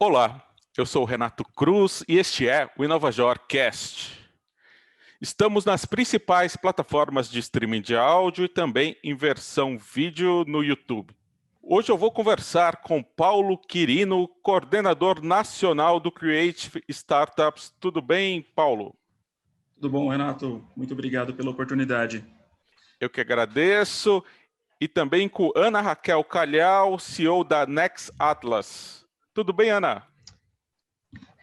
Olá, eu sou o Renato Cruz e este é o InovaJorCast. Estamos nas principais plataformas de streaming de áudio e também em versão vídeo no YouTube. Hoje eu vou conversar com Paulo Quirino, coordenador nacional do Creative Startups. Tudo bem, Paulo? Tudo bom, Renato? Muito obrigado pela oportunidade. Eu que agradeço. E também com Ana Raquel Calhau, CEO da Next Atlas. Tudo bem, Ana?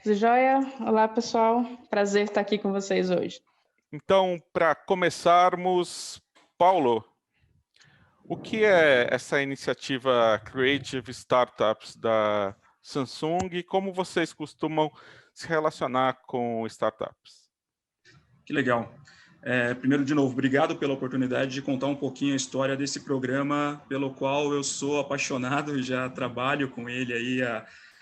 Tudo jóia? Olá, pessoal. Prazer estar aqui com vocês hoje. Então, para começarmos, Paulo, o que é essa iniciativa Creative Startups da Samsung e como vocês costumam se relacionar com startups? Que legal. Primeiro, de novo, obrigado pela oportunidade de contar um pouquinho a história desse programa pelo qual eu sou apaixonado e já trabalho com ele aí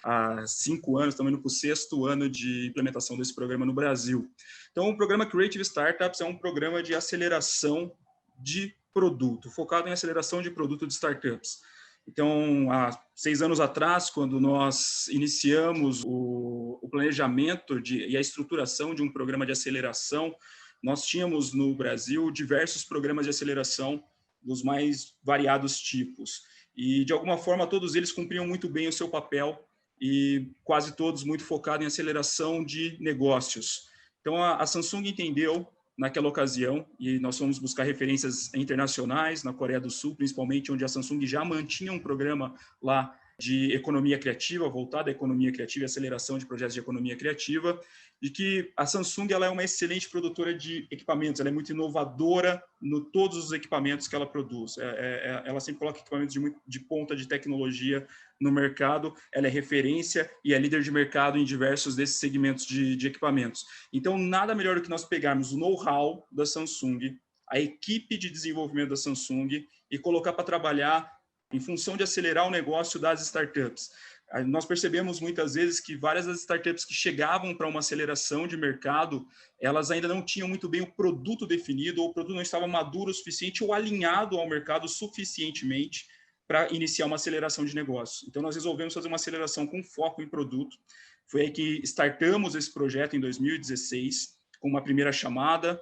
há 5 anos, estamos indo para o 6º ano de implementação desse programa no Brasil. Então, o programa Creative Startups é um programa de aceleração de produto, focado em aceleração de produto de startups. Então, há 6 anos atrás, quando nós iniciamos o planejamento e a estruturação de um programa de aceleração, nós tínhamos no Brasil diversos programas de aceleração dos mais variados tipos. E, de alguma forma, todos eles cumpriam muito bem o seu papel e quase todos muito focados em aceleração de negócios. Então, a Samsung entendeu naquela ocasião, e nós fomos buscar referências internacionais, na Coreia do Sul, principalmente, onde a Samsung já mantinha um programa lá de economia criativa, voltado à economia criativa e aceleração de projetos de economia criativa, de que a Samsung ela é uma excelente produtora de equipamentos, ela é muito inovadora no todos os equipamentos que ela produz. Ela sempre coloca equipamentos de ponta de tecnologia no mercado, ela é referência e é líder de mercado em diversos desses segmentos de equipamentos. Então, nada melhor do que nós pegarmos o know-how da Samsung, a equipe de desenvolvimento da Samsung e colocar para trabalhar em função de acelerar o negócio das startups. Nós percebemos muitas vezes que várias das startups que chegavam para uma aceleração de mercado, elas ainda não tinham muito bem o produto definido, ou o produto não estava maduro o suficiente ou alinhado ao mercado suficientemente para iniciar uma aceleração de negócio. Então, nós resolvemos fazer uma aceleração com foco em produto. Foi aí que startamos esse projeto em 2016, com uma primeira chamada,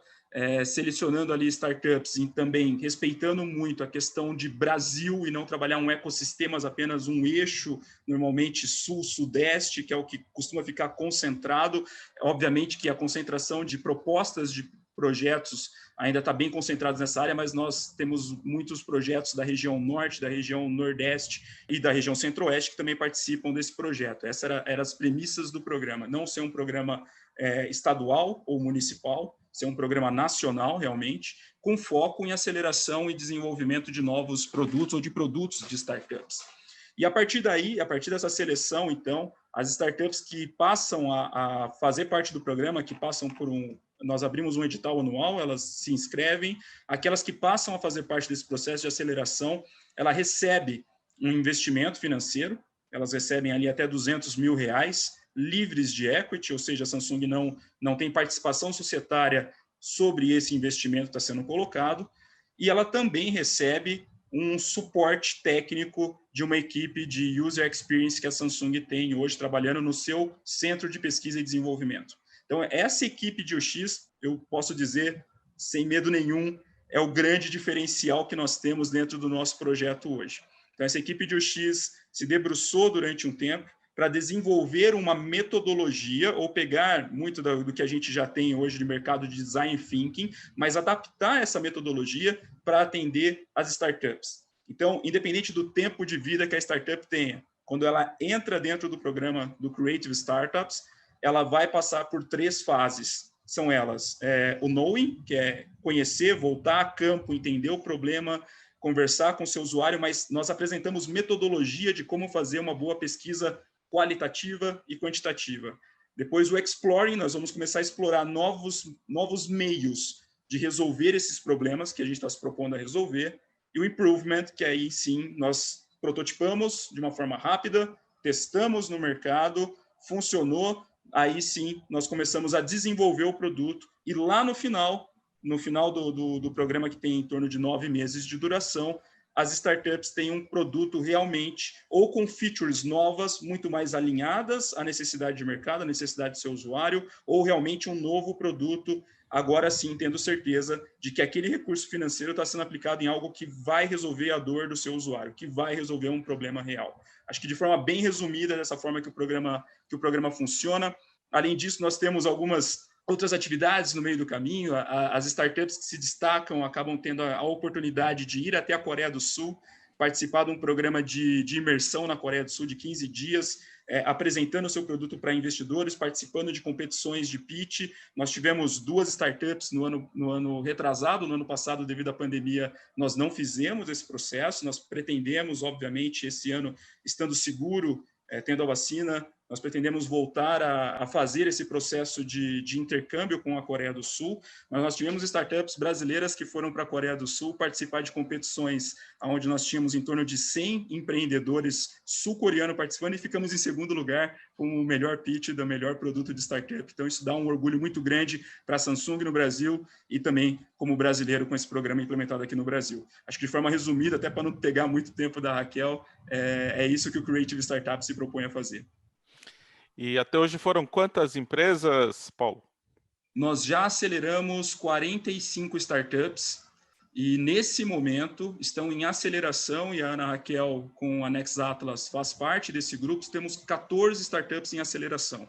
selecionando ali startups e também respeitando muito a questão de Brasil e não trabalhar um ecossistema, mas apenas um eixo, normalmente sul-sudeste, que é o que costuma ficar concentrado. Obviamente que a concentração de propostas de projetos ainda está bem concentrados nessa área, mas nós temos muitos projetos da região norte, da região nordeste e da região centro-oeste que também participam desse projeto. Essas eram as premissas do programa, não ser um programa estadual ou municipal, ser um programa nacional, realmente, com foco em aceleração e desenvolvimento de novos produtos ou de produtos de startups. E a partir daí, a partir dessa seleção, então, as startups que passam a fazer parte do programa, que passam por nós abrimos um edital anual, elas se inscrevem, aquelas que passam a fazer parte desse processo de aceleração, ela recebe um investimento financeiro, elas recebem ali até R$200 mil, livres de equity, ou seja, a Samsung não tem participação societária sobre esse investimento que está sendo colocado, e ela também recebe um suporte técnico de uma equipe de user experience que a Samsung tem hoje trabalhando no seu centro de pesquisa e desenvolvimento. Então, essa equipe de UX, eu posso dizer, sem medo nenhum, é o grande diferencial que nós temos dentro do nosso projeto hoje. Então, essa equipe de UX se debruçou durante um tempo para desenvolver uma metodologia ou pegar muito do que a gente já tem hoje de mercado de design thinking, mas adaptar essa metodologia para atender as startups. Então, independente do tempo de vida que a startup tenha, quando ela entra dentro do programa do Creative Startups, ela vai passar por 3 fases. São elas, o knowing, que é conhecer, voltar a campo, entender o problema, conversar com o seu usuário, mas nós apresentamos metodologia de como fazer uma boa pesquisa qualitativa e quantitativa. Depois o exploring, nós vamos começar a explorar novos meios de resolver esses problemas que a gente está se propondo a resolver, e o improvement, que aí sim nós prototipamos de uma forma rápida, testamos no mercado, funcionou, aí sim nós começamos a desenvolver o produto, e lá no final do programa, que tem em torno de 9 meses de duração, as startups têm um produto realmente ou com features novas, muito mais alinhadas à necessidade de mercado, à necessidade do seu usuário, ou realmente um novo produto, agora sim tendo certeza de que aquele recurso financeiro está sendo aplicado em algo que vai resolver a dor do seu usuário, que vai resolver um problema real. Acho que de forma bem resumida, dessa forma que o programa funciona. Além disso, nós temos algumas outras atividades no meio do caminho. As startups que se destacam acabam tendo a oportunidade de ir até a Coreia do Sul, participar de um programa de imersão na Coreia do Sul de 15 dias, apresentando o seu produto para investidores, participando de competições de pitch. Nós tivemos 2 startups no ano retrasado, no ano passado, devido à pandemia, nós não fizemos esse processo. Nós pretendemos, obviamente, esse ano, estando seguro, tendo a vacina, nós pretendemos voltar a fazer esse processo de intercâmbio com a Coreia do Sul, mas nós tivemos startups brasileiras que foram para a Coreia do Sul participar de competições onde nós tínhamos em torno de 100 empreendedores sul-coreanos participando e ficamos em segundo lugar com o melhor pitch do melhor produto de startup. Então, isso dá um orgulho muito grande para a Samsung no Brasil e também como brasileiro com esse programa implementado aqui no Brasil. Acho que de forma resumida, até para não pegar muito tempo da Raquel, é isso que o Creative Startup se propõe a fazer. E até hoje foram quantas empresas, Paulo? Nós já aceleramos 45 startups e, nesse momento, estão em aceleração, e a Ana Raquel, com a Next Atlas, faz parte desse grupo. Temos 14 startups em aceleração.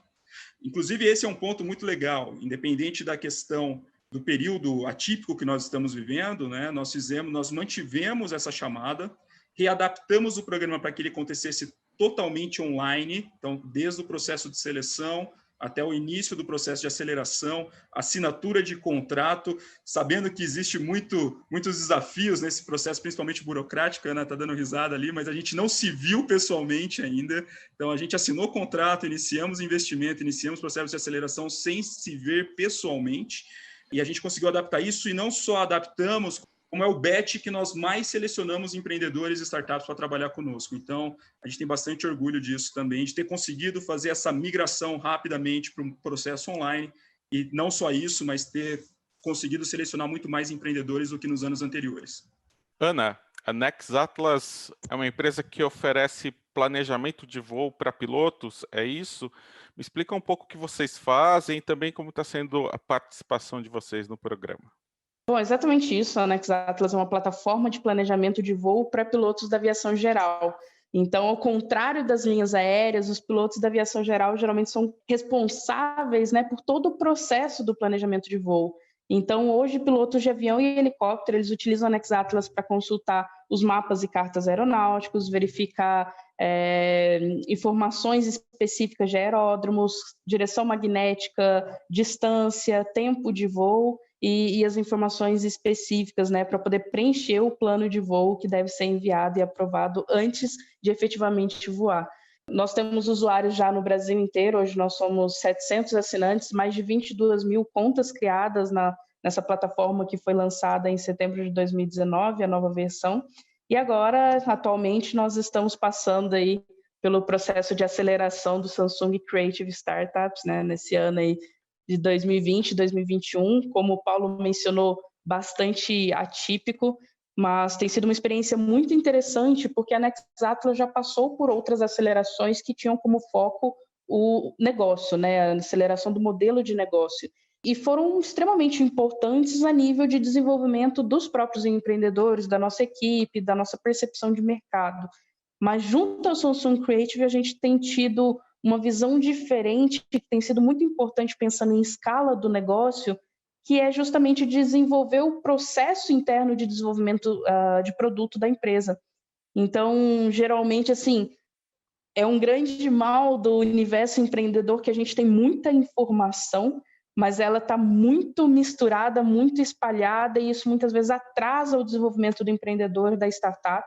Inclusive, esse é um ponto muito legal, independente da questão do período atípico que nós estamos vivendo, né? Nós mantivemos essa chamada, readaptamos o programa para que ele acontecesse totalmente online, então, desde o processo de seleção até o início do processo de aceleração, assinatura de contrato, sabendo que existe muitos desafios nesse processo, principalmente burocrático. A Ana está dando risada ali, mas a gente não se viu pessoalmente ainda, então a gente assinou contrato, iniciamos investimento, iniciamos processo de aceleração sem se ver pessoalmente, e a gente conseguiu adaptar isso, e não só adaptamos, como é o bet que nós mais selecionamos empreendedores e startups para trabalhar conosco. Então, a gente tem bastante orgulho disso também, de ter conseguido fazer essa migração rapidamente para um processo online, e não só isso, mas ter conseguido selecionar muito mais empreendedores do que nos anos anteriores. Ana, a Next Atlas é uma empresa que oferece planejamento de voo para pilotos, é isso? Me explica um pouco o que vocês fazem e também como está sendo a participação de vocês no programa. Bom, exatamente isso. A Next Atlas é uma plataforma de planejamento de voo para pilotos da aviação geral. Então, ao contrário das linhas aéreas, os pilotos da aviação geral geralmente são responsáveis, né, por todo o processo do planejamento de voo. Então, hoje, pilotos de avião e helicóptero, eles utilizam a Next Atlas para consultar os mapas e cartas aeronáuticos, verificar informações específicas de aeródromos, direção magnética, distância, tempo de voo, e as informações específicas, né, para poder preencher o plano de voo que deve ser enviado e aprovado antes de efetivamente voar. Nós temos usuários já no Brasil inteiro, hoje nós somos 700 assinantes, mais de 22 mil contas criadas nessa plataforma que foi lançada em setembro de 2019, a nova versão, e agora, atualmente, nós estamos passando aí pelo processo de aceleração do Samsung Creative Startups, né, nesse ano aí, de 2020, 2021, como o Paulo mencionou, bastante atípico, mas tem sido uma experiência muito interessante, porque a Next Atlas já passou por outras acelerações que tinham como foco o negócio, né, a aceleração do modelo de negócio, e foram extremamente importantes a nível de desenvolvimento dos próprios empreendedores, da nossa equipe, da nossa percepção de mercado. Mas junto ao Samsung Creative, a gente tem tido uma visão diferente, que tem sido muito importante pensando em escala do negócio, que é justamente desenvolver o processo interno de desenvolvimento de produto da empresa. Então, geralmente, assim, é um grande mal do universo empreendedor que a gente tem muita informação, mas ela está muito misturada, muito espalhada, e isso muitas vezes atrasa o desenvolvimento do empreendedor, da startup.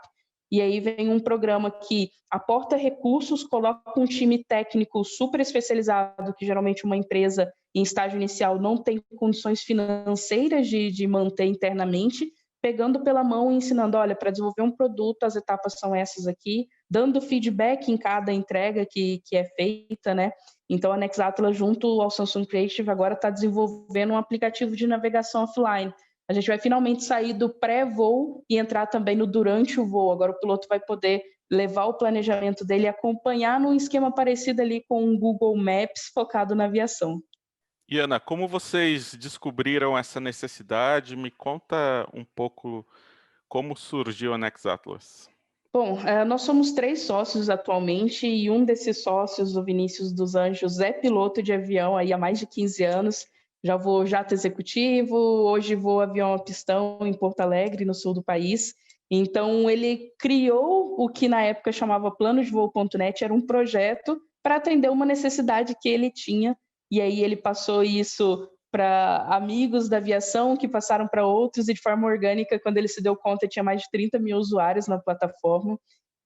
E aí vem um programa que aporta recursos, coloca um time técnico super especializado, que geralmente uma empresa em estágio inicial não tem condições financeiras de manter internamente, pegando pela mão e ensinando, olha, para desenvolver um produto, as etapas são essas aqui, dando feedback em cada entrega que é feita, né? Então, a Next Atlas, junto ao Samsung Creative, agora está desenvolvendo um aplicativo de navegação offline, A gente vai finalmente sair do pré-voo e entrar também no durante o voo. Agora o piloto vai poder levar o planejamento dele e acompanhar num esquema parecido ali com o Google Maps focado na aviação. E Ana, como vocês descobriram essa necessidade? Me conta um pouco como surgiu a Next Atlas. Bom, nós somos 3 sócios atualmente e um desses sócios, o Vinícius dos Anjos, é piloto de avião aí há mais de 15 anos. Já voou jato executivo, hoje voa avião a pistão em Porto Alegre, no sul do país. Então, ele criou o que na época chamava planosdevoo.net, era um projeto para atender uma necessidade que ele tinha, e aí ele passou isso para amigos da aviação, que passaram para outros, e de forma orgânica, quando ele se deu conta, tinha mais de 30 mil usuários na plataforma.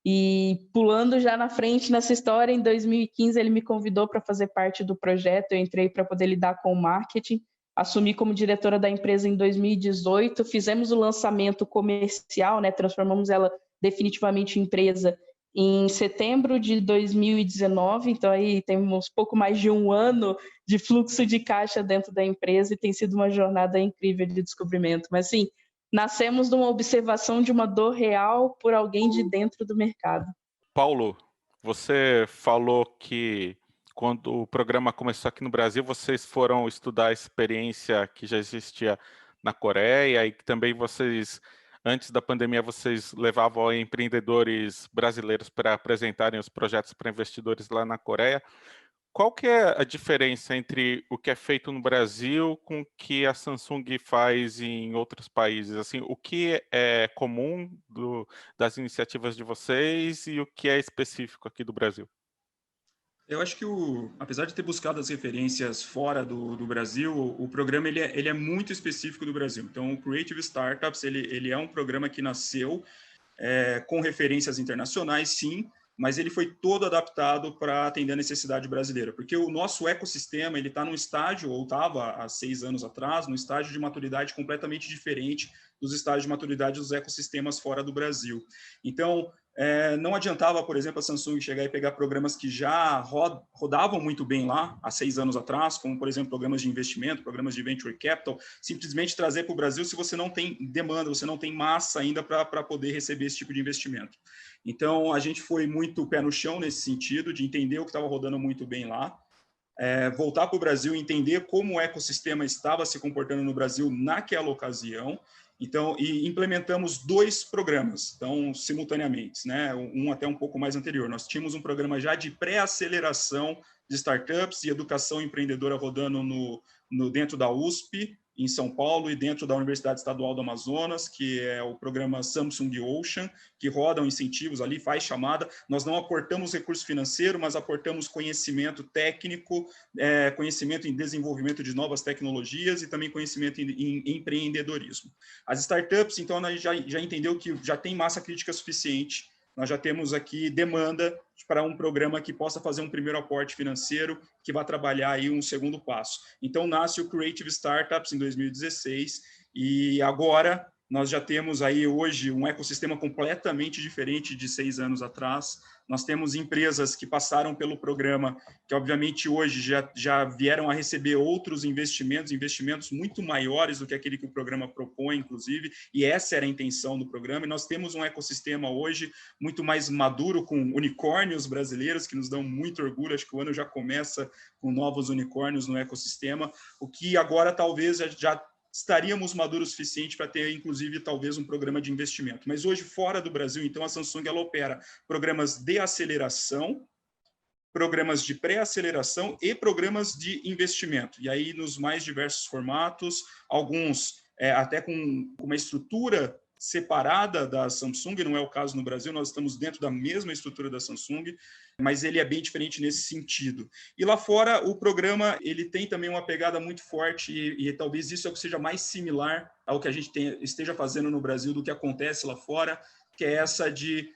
E pulando já na frente nessa história, em 2015 ele me convidou para fazer parte do projeto, eu entrei para poder lidar com o marketing, assumi como diretora da empresa em 2018, fizemos o lançamento comercial, né, transformamos ela definitivamente em empresa em setembro de 2019, então aí temos pouco mais de um ano de fluxo de caixa dentro da empresa e tem sido uma jornada incrível de descobrimento. Mas sim, nascemos de uma observação de uma dor real por alguém de dentro do mercado. Paulo, você falou que quando o programa começou aqui no Brasil, vocês foram estudar a experiência que já existia na Coreia e que também vocês, antes da pandemia, vocês levavam empreendedores brasileiros para apresentarem os projetos para investidores lá na Coreia. Qual que é a diferença entre o que é feito no Brasil com o que a Samsung faz em outros países? Assim, o que é comum das iniciativas de vocês e o que é específico aqui do Brasil? Eu acho que, apesar de ter buscado as referências fora do Brasil, o programa ele é muito específico do Brasil. Então, o Creative Startups ele é um programa que nasceu com referências internacionais, sim, mas ele foi todo adaptado para atender a necessidade brasileira, porque o nosso ecossistema ele está num estágio, ou estava há 6 anos atrás, num estágio de maturidade completamente diferente dos estágios de maturidade dos ecossistemas fora do Brasil. Então, não adiantava, por exemplo, a Samsung chegar e pegar programas que já rodavam muito bem lá, há 6 anos atrás, como, por exemplo, programas de investimento, programas de venture capital, simplesmente trazer para o Brasil se você não tem demanda, você não tem massa ainda para poder receber esse tipo de investimento. Então, a gente foi muito pé no chão nesse sentido, de entender o que estava rodando muito bem lá, voltar para o Brasil, entender como o ecossistema estava se comportando no Brasil naquela ocasião. Então, e implementamos 2 programas, então, simultaneamente, né? Um até um pouco mais anterior. Nós tínhamos um programa já de pré-aceleração de startups e educação empreendedora rodando dentro da USP, em São Paulo, e dentro da Universidade Estadual do Amazonas, que é o programa Samsung Ocean, que rodam incentivos ali, faz chamada. Nós não aportamos recurso financeiro, mas aportamos conhecimento técnico, conhecimento em desenvolvimento de novas tecnologias e também conhecimento em empreendedorismo. As startups, então, a gente já entendeu que já tem massa crítica suficiente, nós já temos aqui demanda para um programa que possa fazer um primeiro aporte financeiro, que vai trabalhar aí um segundo passo. Então, nasce o Creative Startups em 2016, e agora nós já temos aí hoje um ecossistema completamente diferente de 6 anos atrás. Nós temos empresas que passaram pelo programa, que obviamente hoje já vieram a receber outros investimentos muito maiores do que aquele que o programa propõe, inclusive, e essa era a intenção do programa. E nós temos um ecossistema hoje muito mais maduro, com unicórnios brasileiros, que nos dão muito orgulho. Acho que o ano já começa com novos unicórnios no ecossistema, o que agora talvez já estaríamos maduros o suficiente para ter, inclusive, talvez um programa de investimento. Mas hoje, fora do Brasil, então, a Samsung ela opera programas de aceleração, programas de pré-aceleração e programas de investimento. E aí, nos mais diversos formatos, alguns até com uma estrutura separada da Samsung, não é o caso no Brasil, nós estamos dentro da mesma estrutura da Samsung, mas ele é bem diferente nesse sentido. E lá fora, o programa ele tem também uma pegada muito forte, e talvez isso é o que seja mais similar ao que a gente esteja fazendo no Brasil do que acontece lá fora, que é essa de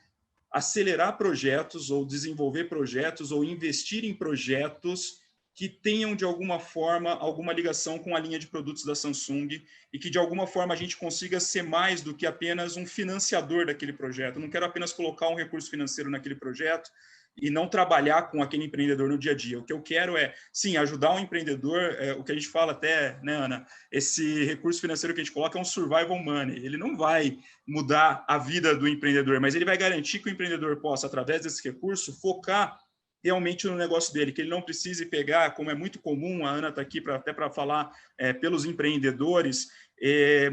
acelerar projetos, ou desenvolver projetos, ou investir em projetos que tenham, de alguma forma, alguma ligação com a linha de produtos da Samsung, e que, de alguma forma, a gente consiga ser mais do que apenas um financiador daquele projeto. Eu não quero apenas colocar um recurso financeiro naquele projeto, e não trabalhar com aquele empreendedor no dia a dia. O que eu quero é, sim, ajudar um empreendedor, o que a gente fala até, né, Ana, esse recurso financeiro que a gente coloca é um survival money. Ele não vai mudar a vida do empreendedor, mas ele vai garantir que o empreendedor possa, através desse recurso, focar realmente no negócio dele, que ele não precise pegar, como é muito comum, a Ana está aqui até para falar pelos empreendedores,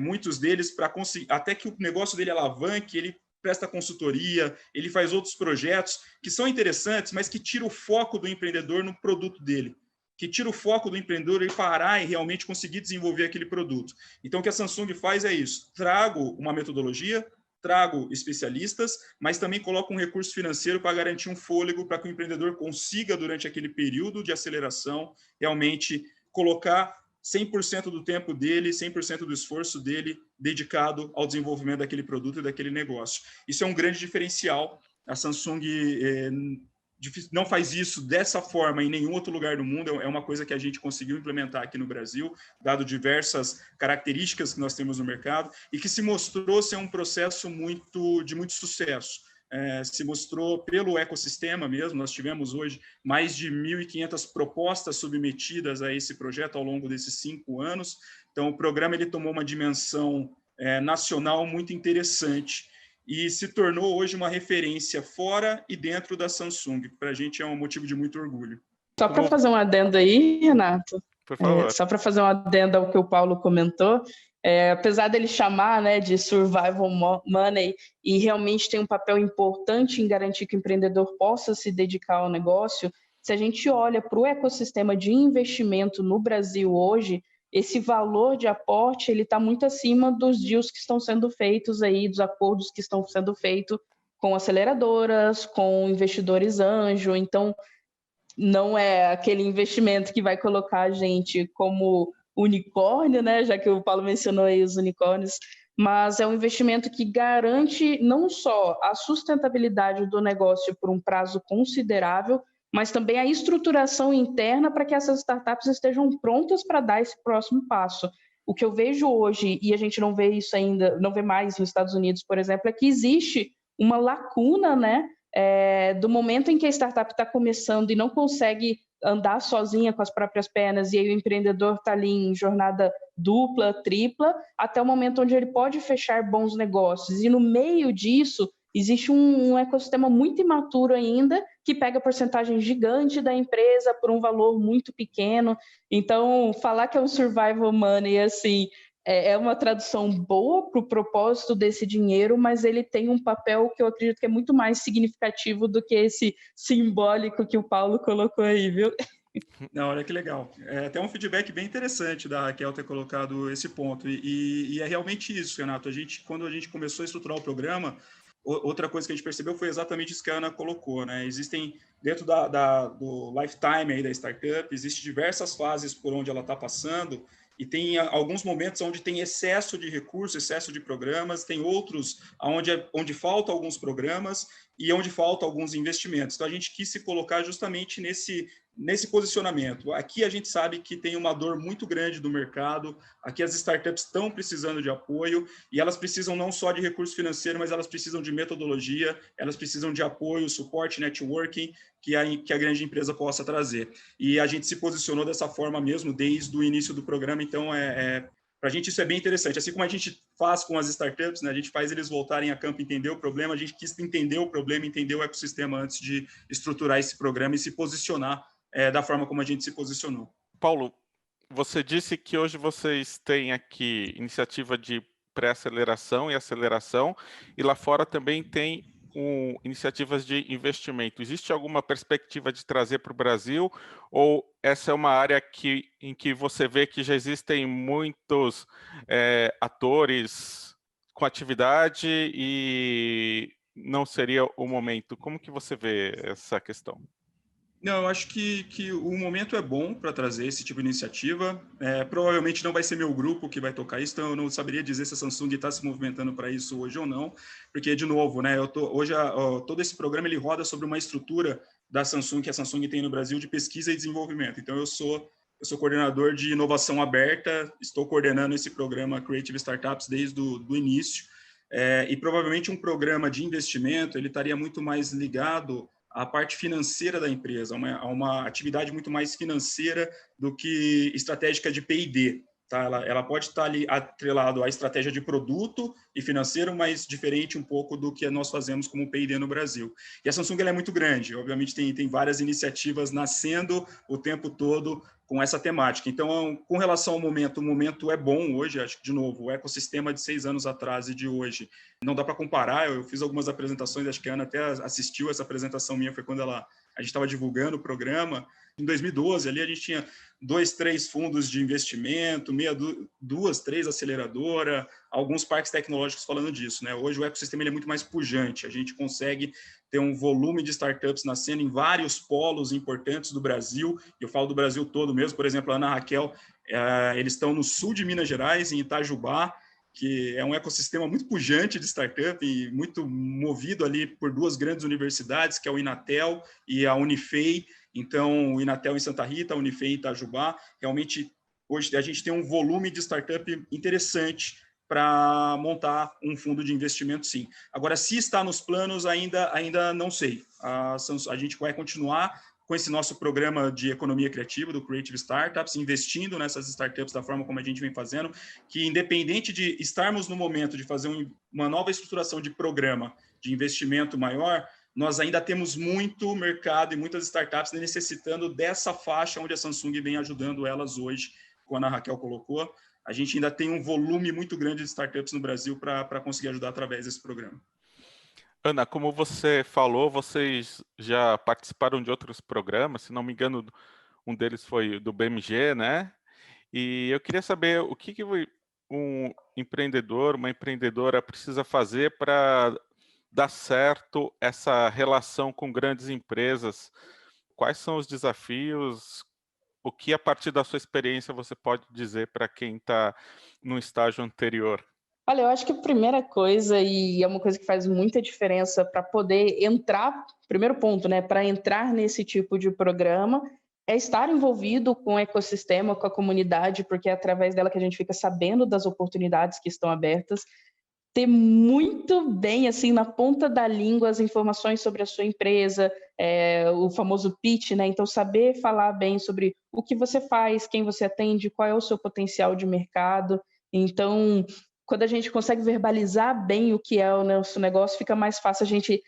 muitos deles, para conseguir, até que o negócio dele alavanque, ele presta consultoria, ele faz outros projetos que são interessantes, mas que tira o foco do empreendedor no produto dele, que tira o foco do empreendedor ele parar e realmente conseguir desenvolver aquele produto. Então, o que a Samsung faz é isso, trago uma metodologia, trago especialistas, mas também coloco um recurso financeiro para garantir um fôlego para que o empreendedor consiga, durante aquele período de aceleração, realmente colocar 100% do tempo dele, 100% do esforço dele dedicado ao desenvolvimento daquele produto e daquele negócio. Isso é um grande diferencial. A Samsung não faz isso dessa forma em nenhum outro lugar do mundo. É uma coisa que a gente conseguiu implementar aqui no Brasil, dado diversas características que nós temos no mercado, e que se mostrou ser um processo de muito sucesso. Se mostrou pelo ecossistema mesmo. Nós tivemos hoje mais de 1.500 propostas submetidas a esse projeto ao longo desses 5 anos. Então, o programa ele tomou uma dimensão nacional muito interessante e se tornou hoje uma referência fora e dentro da Samsung. Para a gente é um motivo de muito orgulho. Só para fazer um adendo aí, Renato, por favor. Só para fazer um adendo ao que o Paulo comentou, apesar dele chamar, né, de survival money e realmente tem um papel importante em garantir que o empreendedor possa se dedicar ao negócio, se a gente olha para o ecossistema de investimento no Brasil hoje, esse valor de aporte ele está muito acima dos deals que estão sendo feitos aí, dos acordos que estão sendo feitos com aceleradoras, com investidores anjo. Então, não é aquele investimento que vai colocar a gente como unicórnio, né? Já que o Paulo mencionou aí os unicórnios, mas é um investimento que garante não só a sustentabilidade do negócio por um prazo considerável, mas também a estruturação interna para que essas startups estejam prontas para dar esse próximo passo. O que eu vejo hoje, e a gente não vê isso ainda, não vê mais nos Estados Unidos, por exemplo, é que existe uma lacuna, né? Do momento em que a startup está começando e não consegue andar sozinha com as próprias pernas, e aí o empreendedor está ali em jornada dupla, tripla, até o momento onde ele pode fechar bons negócios. E no meio disso, existe um ecossistema muito imaturo ainda, que pega porcentagem gigante da empresa por um valor muito pequeno. Então, falar que é um survival money, assim, é uma tradução boa para o propósito desse dinheiro, mas ele tem um papel que eu acredito que é muito mais significativo do que esse simbólico que o Paulo colocou aí, viu? Não, olha que legal. É até um feedback bem interessante da Raquel ter colocado esse ponto. E é realmente isso, Renato. Quando a gente começou a estruturar o programa, outra coisa que a gente percebeu foi exatamente isso que a Ana colocou, né? Existem, dentro do lifetime aí da startup, existem diversas fases por onde ela está passando, e tem alguns momentos onde tem excesso de recursos, excesso de programas, tem outros onde faltam alguns programas e onde faltam alguns investimentos. Então, a gente quis se colocar justamente nesse posicionamento. Aqui a gente sabe que tem uma dor muito grande do mercado, aqui as startups estão precisando de apoio, e elas precisam não só de recurso financeiro, mas elas precisam de metodologia, elas precisam de apoio, suporte, networking, que a grande empresa possa trazer. E a gente se posicionou dessa forma mesmo desde o início do programa, então para a gente isso é bem interessante. Assim como a gente faz com as startups, né, a gente faz eles voltarem a campo, entender o problema, a gente quis entender o problema, entender o ecossistema antes de estruturar esse programa e se posicionar da forma como a gente se posicionou. Paulo, você disse que hoje vocês têm aqui iniciativa de pré-aceleração e aceleração, e lá fora também tem iniciativas de investimento. Existe alguma perspectiva de trazer para o Brasil, ou essa é uma área em que você vê que já existem muitos atores com atividade e não seria o momento? Como que você vê essa questão? Não, eu acho que o momento é bom para trazer esse tipo de iniciativa. Provavelmente não vai ser meu grupo que vai tocar isso, então eu não saberia dizer se a Samsung está se movimentando para isso hoje ou não, porque, de novo, né, hoje todo esse programa ele roda sobre uma estrutura da Samsung, que a Samsung tem no Brasil, de pesquisa e desenvolvimento. Então, eu sou coordenador de inovação aberta, estou coordenando esse programa Creative Startups desde o início, e provavelmente um programa de investimento ele estaria muito mais ligado a parte financeira da empresa, uma atividade muito mais financeira do que estratégica de P&D. Tá? Ela pode estar ali atrelado à estratégia de produto e financeiro, mas diferente um pouco do que nós fazemos como P&D no Brasil. E a Samsung ela é muito grande, obviamente tem várias iniciativas nascendo o tempo todo com essa temática. Então, com relação ao momento, o momento é bom hoje, acho que, de novo, o ecossistema de 6 anos atrás e de hoje, não dá para comparar, eu fiz algumas apresentações, acho que a Ana até assistiu essa apresentação minha, foi quando a gente estava divulgando o programa. Em 2012, ali a gente tinha 2, 3 fundos de investimento, 2, 3 aceleradoras, alguns parques tecnológicos falando disso, né? Hoje o ecossistema ele é muito mais pujante, a gente consegue ter um volume de startups nascendo em vários polos importantes do Brasil, eu falo do Brasil todo mesmo, por exemplo, a Ana Raquel, eles estão no sul de Minas Gerais, em Itajubá, que é um ecossistema muito pujante de startup e muito movido ali por 2 grandes universidades, que é o Inatel e a Unifei. Então, o Inatel em Santa Rita, a Unifei em Itajubá. Realmente, hoje a gente tem um volume de startup interessante para montar um fundo de investimento, sim. Agora, se está nos planos, ainda não sei. A gente vai continuar com esse nosso programa de economia criativa, do Creative Startups, investindo nessas startups da forma como a gente vem fazendo, que independente de estarmos no momento de fazer uma nova estruturação de programa de investimento maior, nós ainda temos muito mercado e muitas startups necessitando dessa faixa onde a Samsung vem ajudando elas hoje, como a Ana Raquel colocou. A gente ainda tem um volume muito grande de startups no Brasil para conseguir ajudar através desse programa. Ana, como você falou, vocês já participaram de outros programas, se não me engano, um deles foi do BMG, né? E eu queria saber o que um empreendedor, uma empreendedora precisa fazer para dar certo essa relação com grandes empresas. Quais são os desafios? O que, a partir da sua experiência, você pode dizer para quem está no estágio anterior? Olha, eu acho que a primeira coisa, e é uma coisa que faz muita diferença para poder entrar, primeiro ponto, né, para entrar nesse tipo de programa, é estar envolvido com o ecossistema, com a comunidade, porque é através dela que a gente fica sabendo das oportunidades que estão abertas, ter muito bem, assim, na ponta da língua, as informações sobre a sua empresa, o famoso pitch, né? Então, saber falar bem sobre o que você faz, quem você atende, qual é o seu potencial de mercado. Então, quando a gente consegue verbalizar bem o que é o nosso negócio, fica mais fácil a gente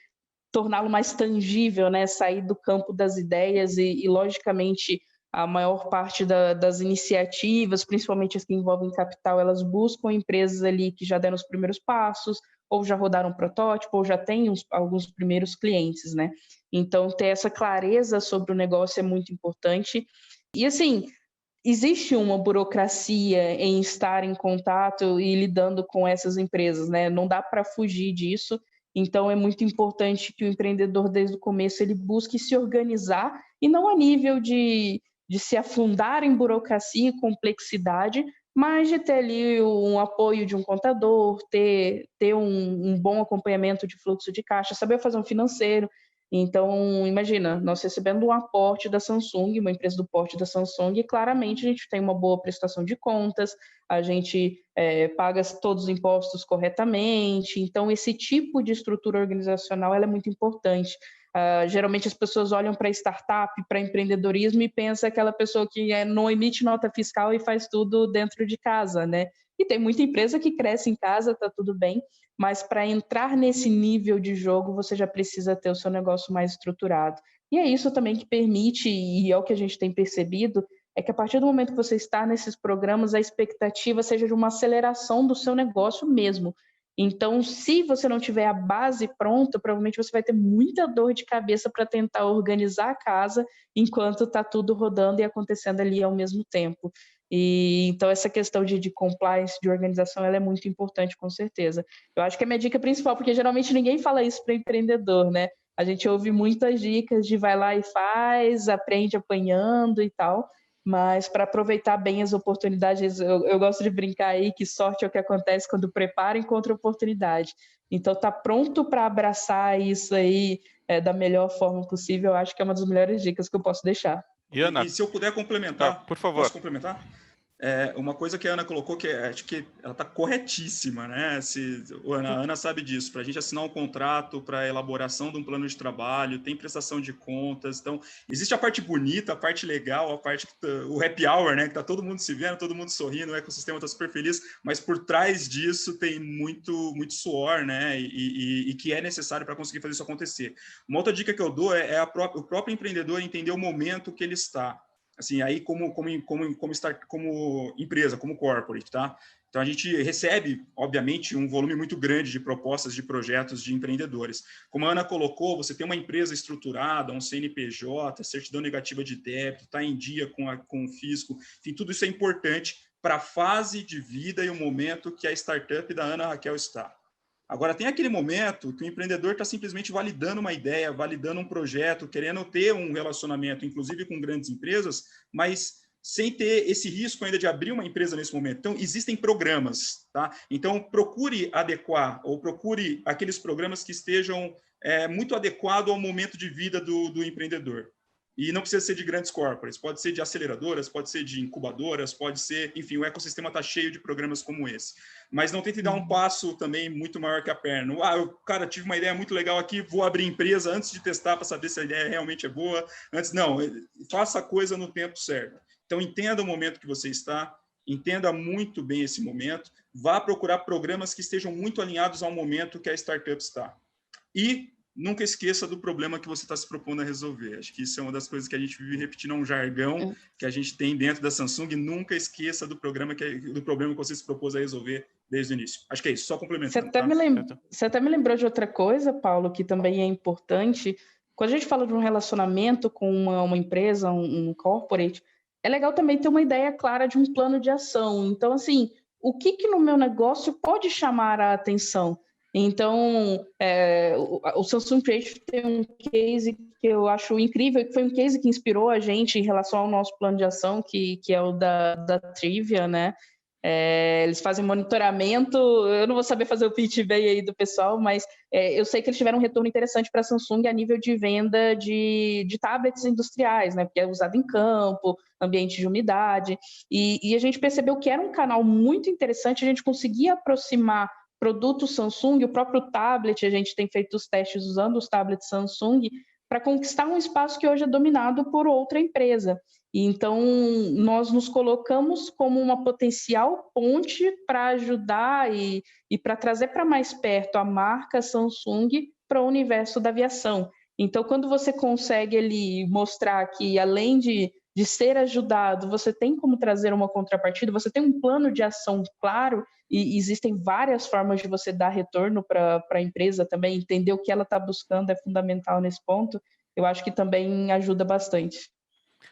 torná-lo mais tangível, né? Sair do campo das ideias e logicamente, a maior parte das iniciativas, principalmente as que envolvem capital, elas buscam empresas ali que já deram os primeiros passos, ou já rodaram um protótipo, ou já têm alguns primeiros clientes, né? Então, ter essa clareza sobre o negócio é muito importante. E, assim, existe uma burocracia em estar em contato e lidando com essas empresas, né? Não dá para fugir disso. Então, é muito importante que o empreendedor, desde o começo, ele busque se organizar, e não a nível de se afundar em burocracia e complexidade, mas de ter ali um apoio de um contador, ter um bom acompanhamento de fluxo de caixa, saber fazer um financeiro. Então, imagina, nós recebendo um aporte da Samsung, uma empresa do porte da Samsung, e claramente a gente tem uma boa prestação de contas, a gente paga todos os impostos corretamente. Então, esse tipo de estrutura organizacional ela é muito importante. Geralmente as pessoas olham para startup, para empreendedorismo e pensam aquela pessoa que não emite nota fiscal e faz tudo dentro de casa, né? E tem muita empresa que cresce em casa, está tudo bem, mas para entrar nesse nível de jogo, você já precisa ter o seu negócio mais estruturado. E é isso também que permite, e é o que a gente tem percebido, é que a partir do momento que você está nesses programas, a expectativa seja de uma aceleração do seu negócio mesmo. Então, se você não tiver a base pronta, provavelmente você vai ter muita dor de cabeça para tentar organizar a casa enquanto está tudo rodando e acontecendo ali ao mesmo tempo. E então essa questão de compliance, de organização, ela é muito importante, com certeza. Eu acho que é a minha dica principal, porque geralmente ninguém fala isso para empreendedor, né? A gente ouve muitas dicas de vai lá e faz, aprende apanhando e tal, mas para aproveitar bem as oportunidades, eu gosto de brincar aí que sorte é o que acontece quando prepara encontra oportunidade. Então, tá pronto para abraçar isso aí da melhor forma possível, eu acho que é uma das melhores dicas que eu posso deixar. E Ana, E se eu puder complementar, por favor. posso complementar? Uma coisa que a Ana colocou, que acho que ela está corretíssima, né? A Ana sabe disso. Para a gente assinar um contrato para elaboração de um plano de trabalho, tem prestação de contas. Então, existe a parte bonita, a parte legal, a parte o happy hour, né? Que está todo mundo se vendo, todo mundo sorrindo, o ecossistema está super feliz. Mas por trás disso tem muito suor, né? E que é necessário para conseguir fazer isso acontecer. Uma outra dica que eu dou é o próprio empreendedor entender o momento que ele está. Assim, aí como empresa, como corporate, tá? Então, a gente recebe, obviamente, um volume muito grande de propostas de projetos de empreendedores. Como a Ana colocou, você tem uma empresa estruturada, um CNPJ, certidão negativa de débito, está em dia com o fisco, enfim, tudo isso é importante para a fase de vida e o momento que a startup da Ana Raquel está. Agora, tem aquele momento que o empreendedor está simplesmente validando uma ideia, validando um projeto, querendo ter um relacionamento, inclusive com grandes empresas, mas sem ter esse risco ainda de abrir uma empresa nesse momento. Então, existem programas, tá? Então, procure adequar ou procure aqueles programas que estejam muito adequados ao momento de vida do empreendedor. E não precisa ser de grandes corporates, pode ser de aceleradoras, pode ser de incubadoras, pode ser, enfim, o ecossistema está cheio de programas como esse. Mas não tente dar um passo também muito maior que a perna. Cara, tive uma ideia muito legal aqui, vou abrir empresa antes de testar para saber se a ideia realmente é boa. Não, faça a coisa no tempo certo. Então, entenda o momento que você está, entenda muito bem esse momento, vá procurar programas que estejam muito alinhados ao momento que a startup está. E nunca esqueça do problema que você está se propondo a resolver. Acho que isso é uma das coisas que a gente vive repetindo, é um jargão que a gente tem dentro da Samsung. Nunca esqueça do problema que você se propôs a resolver desde o início. Acho que é isso, só complementando. Você até me lembrou de outra coisa, Paulo, que também é importante. Quando a gente fala de um relacionamento com uma empresa, um corporate, é legal também ter uma ideia clara de um plano de ação. Então, assim, o que no meu negócio pode chamar a atenção? Então, o Samsung Creative tem um case que eu acho incrível, que foi um case que inspirou a gente em relação ao nosso plano de ação, que é o da Trivia, né? Eles fazem monitoramento, eu não vou saber fazer o pitch bem aí do pessoal, mas eu sei que eles tiveram um retorno interessante para a Samsung a nível de venda de tablets industriais, né? Porque é usado em campo, ambiente de umidade, e a gente percebeu que era um canal muito interessante, a gente conseguia aproximar produtos Samsung, o próprio tablet, a gente tem feito os testes usando os tablets Samsung para conquistar um espaço que hoje é dominado por outra empresa. E então, nós nos colocamos como uma potencial ponte para ajudar e para trazer para mais perto a marca Samsung para o universo da aviação. Então, quando você consegue ali mostrar que, além de ser ajudado, você tem como trazer uma contrapartida, você tem um plano de ação claro, e existem várias formas de você dar retorno para a empresa também, entender o que ela está buscando é fundamental nesse ponto, eu acho que também ajuda bastante.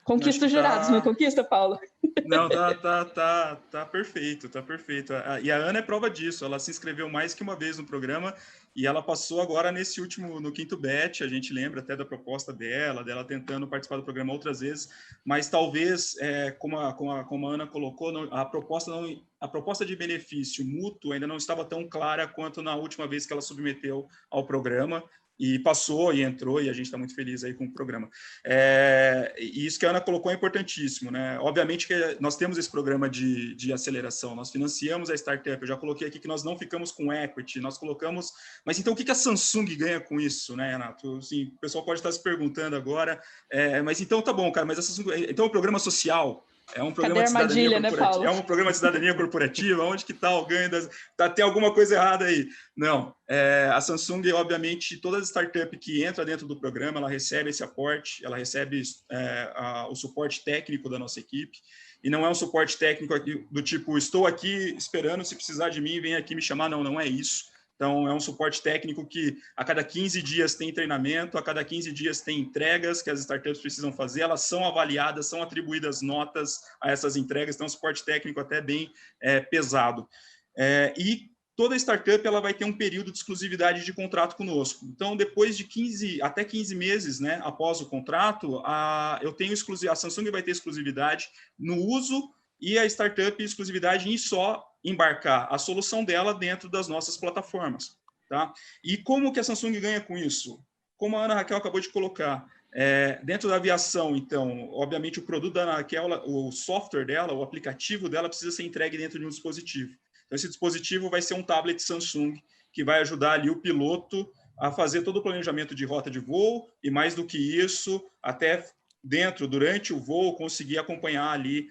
Conquista os jurados, não conquista, Paulo? Não, tá perfeito, tá perfeito. E a Ana é prova disso, ela se inscreveu mais que uma vez no programa e ela passou agora no quinto batch, a gente lembra até da proposta dela tentando participar do programa outras vezes, mas talvez, como a Ana colocou, a proposta de benefício mútuo ainda não estava tão clara quanto na última vez que ela submeteu ao programa, e passou e entrou, e a gente está muito feliz aí com o programa. E isso que a Ana colocou é importantíssimo, né? Obviamente que nós temos esse programa de aceleração, nós financiamos a startup, eu já coloquei aqui que nós não ficamos com equity, nós colocamos... Mas então o que a Samsung ganha com isso, né, Renato? Assim, o pessoal pode estar se perguntando agora, mas então tá bom, cara, mas a Samsung... Então é um programa social... É um programa de cidadania corporativa. Né, é um programa de cidadania corporativa. Onde que está o ganho das... Tem alguma coisa errada aí? Não. A Samsung, obviamente, toda startup que entra dentro do programa, ela recebe esse aporte, ela recebe o suporte técnico da nossa equipe. E não é um suporte técnico do tipo, estou aqui esperando, se precisar de mim, vem aqui me chamar. Não, não é isso. Então, é um suporte técnico que a cada 15 dias tem treinamento, a cada 15 dias tem entregas que as startups precisam fazer, elas são avaliadas, são atribuídas notas a essas entregas, então, é um suporte técnico até bem pesado. E toda startup ela vai ter um período de exclusividade de contrato conosco. Então, depois de até 15 meses, né, após o contrato, a Samsung vai ter exclusividade no uso e a startup exclusividade em só embarcar a solução dela dentro das nossas plataformas. Tá? E como que a Samsung ganha com isso? Como a Ana Raquel acabou de colocar, Dentro da aviação, então, obviamente o produto da Anatel, o software dela, o aplicativo dela precisa ser entregue dentro de um dispositivo. Então, esse dispositivo vai ser um tablet Samsung, que vai ajudar ali o piloto a fazer todo o planejamento de rota de voo e, mais do que isso, até durante o voo, conseguir acompanhar ali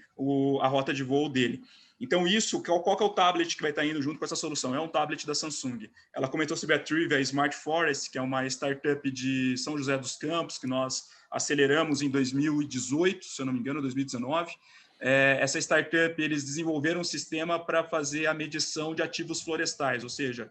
a rota de voo dele. Então, qual que é o tablet que vai estar indo junto com essa solução? É um tablet da Samsung. Ela comentou sobre a Trivia Smart Forest, que é uma startup de São José dos Campos, que nós aceleramos em 2018, se eu não me engano, 2019. Essa startup, eles desenvolveram um sistema para fazer a medição de ativos florestais, ou seja,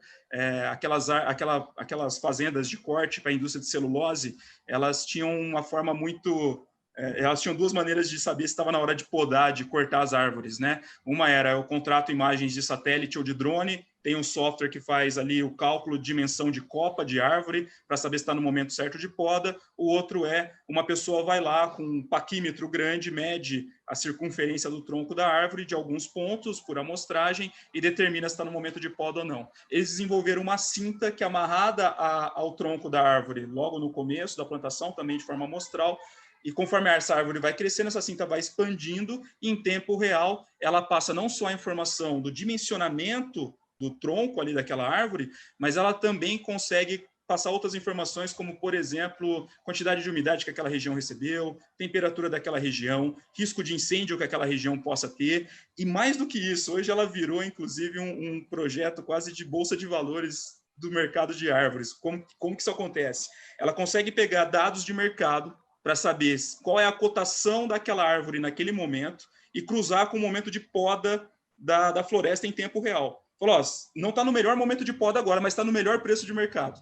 aquelas fazendas de corte para a indústria de celulose, elas tinham uma forma muito... elas tinham duas maneiras de saber se estava na hora de podar, de cortar as árvores, né? Uma era eu contrato imagens de satélite ou de drone, tem um software que faz ali o cálculo de dimensão de copa de árvore para saber se está no momento certo de poda. O outro uma pessoa vai lá com um paquímetro grande, mede a circunferência do tronco da árvore de alguns pontos por amostragem e determina se está no momento de poda ou não. Eles desenvolveram uma cinta que é amarrada ao tronco da árvore logo no começo da plantação, também de forma amostral, e conforme essa árvore vai crescendo, essa cinta vai expandindo e em tempo real ela passa não só a informação do dimensionamento do tronco ali daquela árvore, mas ela também consegue passar outras informações, como, por exemplo, quantidade de umidade que aquela região recebeu, temperatura daquela região, risco de incêndio que aquela região possa ter. E mais do que isso, hoje ela virou, inclusive, um projeto quase de bolsa de valores do mercado de árvores. Como que isso acontece? Ela consegue pegar dados de mercado para saber qual é a cotação daquela árvore naquele momento e cruzar com o momento de poda da floresta em tempo real. Falou, não está no melhor momento de poda agora, mas está no melhor preço de mercado.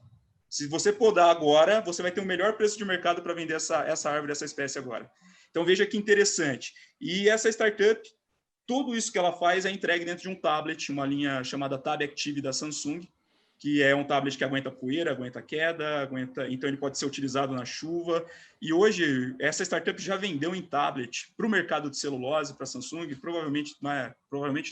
Se você podar agora, você vai ter o melhor preço de mercado para vender essa árvore, essa espécie agora. Então, veja que interessante. E essa startup, tudo isso que ela faz é entregue dentro de um tablet, uma linha chamada Tab Active da Samsung, que é um tablet que aguenta poeira, aguenta queda, então ele pode ser utilizado na chuva. E hoje, essa startup já vendeu em tablet para o mercado de celulose, para a Samsung, provavelmente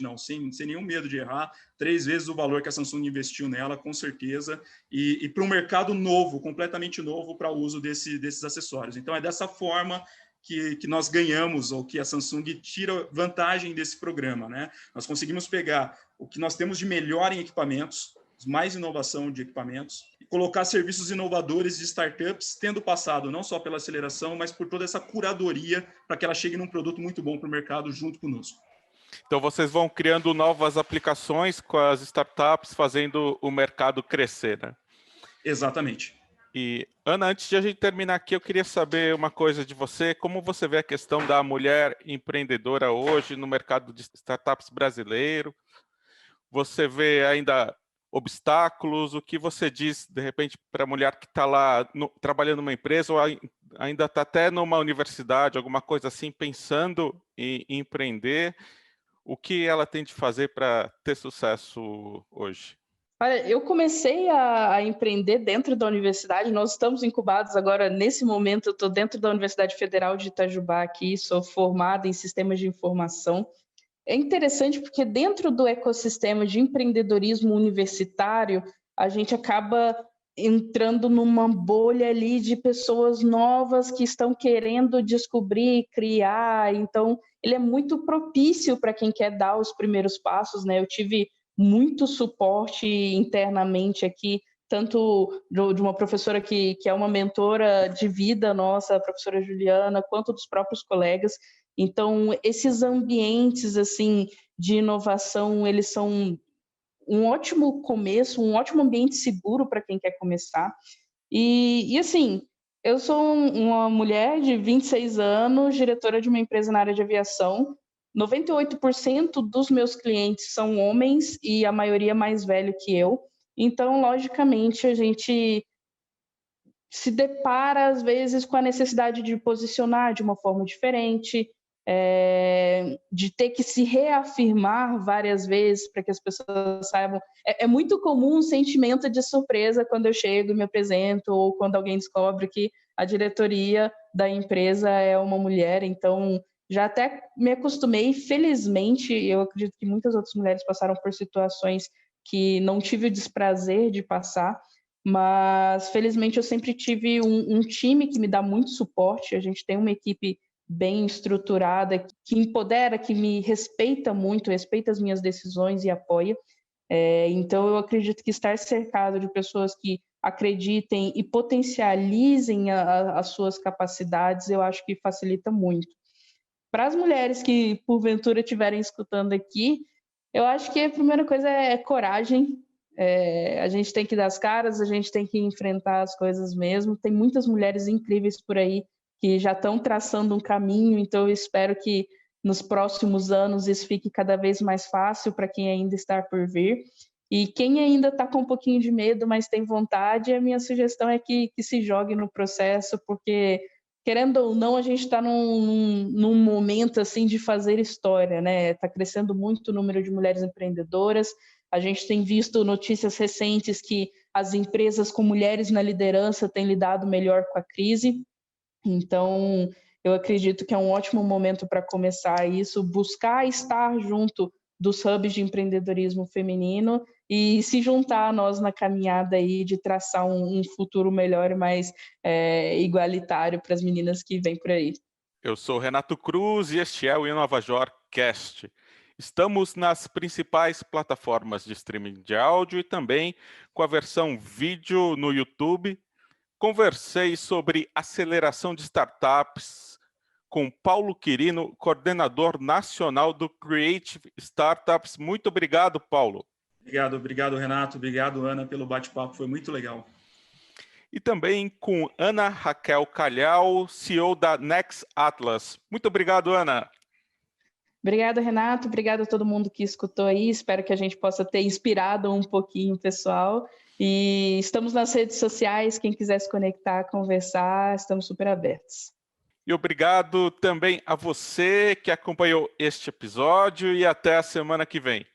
não, sem nenhum medo de errar, 3 vezes o valor que a Samsung investiu nela, com certeza, e para um mercado novo, completamente novo, para o uso desses acessórios. Então, é dessa forma que nós ganhamos, ou que a Samsung tira vantagem desse programa, né? Nós conseguimos pegar o que nós temos de melhor em equipamentos, mais inovação de equipamentos, e colocar serviços inovadores de startups, tendo passado não só pela aceleração, mas por toda essa curadoria para que ela chegue num produto muito bom para o mercado junto conosco. Então, vocês vão criando novas aplicações com as startups, fazendo o mercado crescer, né? Exatamente. E, Ana, antes de a gente terminar aqui, eu queria saber uma coisa de você. Como você vê a questão da mulher empreendedora hoje no mercado de startups brasileiro? Você vê ainda obstáculos? O que você diz, de repente, para a mulher que está lá trabalhando numa empresa ou ainda está até numa universidade, alguma coisa assim, pensando em empreender? O que ela tem de fazer para ter sucesso hoje? Olha, eu comecei a empreender dentro da universidade, nós estamos incubados agora, nesse momento, eu estou dentro da Universidade Federal de Itajubá aqui, sou formada em sistemas de informação. É interessante porque dentro do ecossistema de empreendedorismo universitário, a gente acaba entrando numa bolha ali de pessoas novas que estão querendo descobrir, criar, então ele é muito propício para quem quer dar os primeiros passos, né? Eu tive muito suporte internamente aqui, tanto de uma professora que é uma mentora de vida nossa, a professora Juliana, quanto dos próprios colegas. Então, esses ambientes assim de inovação, eles são um ótimo começo, um ótimo ambiente seguro para quem quer começar. E assim, eu sou uma mulher de 26 anos, diretora de uma empresa na área de aviação. 98% dos meus clientes são homens e a maioria mais velho que eu. Então, logicamente, a gente se depara, às vezes, com a necessidade de posicionar de uma forma diferente, de ter que se reafirmar várias vezes para que as pessoas saibam. É muito comum um sentimento de surpresa quando eu chego e me apresento, ou quando alguém descobre que a diretoria da empresa é uma mulher. Então, já até me acostumei, felizmente, eu acredito que muitas outras mulheres passaram por situações que não tive o desprazer de passar, mas felizmente eu sempre tive um time que me dá muito suporte. A gente tem uma equipe bem estruturada, que empodera, que me respeita muito, respeita as minhas decisões e apoia. Então eu acredito que estar cercado de pessoas que acreditem e potencializem as suas capacidades, eu acho que facilita muito. Para as mulheres que porventura estiverem escutando aqui, eu acho que a primeira coisa é coragem. A gente tem que dar as caras, a gente tem que enfrentar as coisas mesmo. Tem muitas mulheres incríveis por aí que já estão traçando um caminho, então eu espero que nos próximos anos isso fique cada vez mais fácil para quem ainda está por vir. E quem ainda está com um pouquinho de medo, mas tem vontade, a minha sugestão é que se jogue no processo, porque querendo ou não, a gente está num momento assim de fazer história, né? Está crescendo muito o número de mulheres empreendedoras. A gente tem visto notícias recentes que as empresas com mulheres na liderança têm lidado melhor com a crise. Então, eu acredito que é um ótimo momento para começar isso, buscar estar junto dos hubs de empreendedorismo feminino e se juntar a nós na caminhada aí de traçar um futuro melhor e mais igualitário para as meninas que vêm por aí. Eu sou Renato Cruz e este é o InovaJor Cast. Estamos nas principais plataformas de streaming de áudio e também com a versão vídeo no YouTube. Conversei sobre aceleração de startups com Paulo Quirino, coordenador nacional do Creative Startups. Muito obrigado, Paulo. Obrigado, Renato. Obrigado, Ana, pelo bate-papo. Foi muito legal. E também com Ana Raquel Calhau, CEO da Next Atlas. Muito obrigado, Ana. Obrigada, Renato. Obrigada a todo mundo que escutou aí. Espero que a gente possa ter inspirado um pouquinho o pessoal. E estamos nas redes sociais. Quem quiser se conectar, conversar, estamos super abertos. E obrigado também a você que acompanhou este episódio e até a semana que vem.